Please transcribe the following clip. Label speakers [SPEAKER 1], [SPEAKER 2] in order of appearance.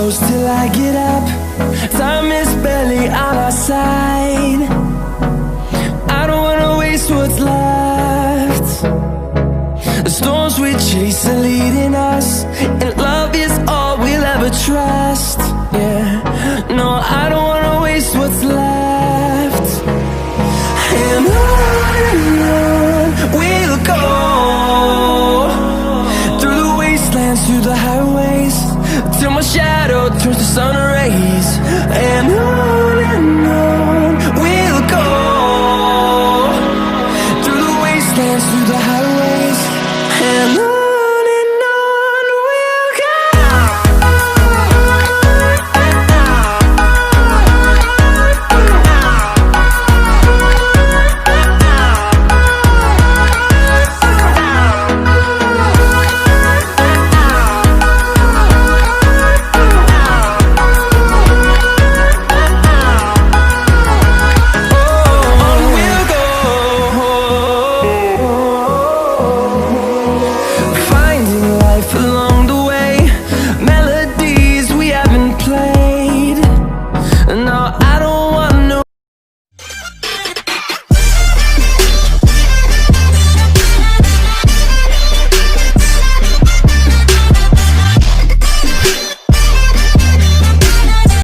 [SPEAKER 1] close till I get up. Time is barely on our side. I don't wanna waste what's left. The storms we chase are leading us, and love is all we'll ever trust. Yeah, no, I don't wanna waste what's left. And on we'll go.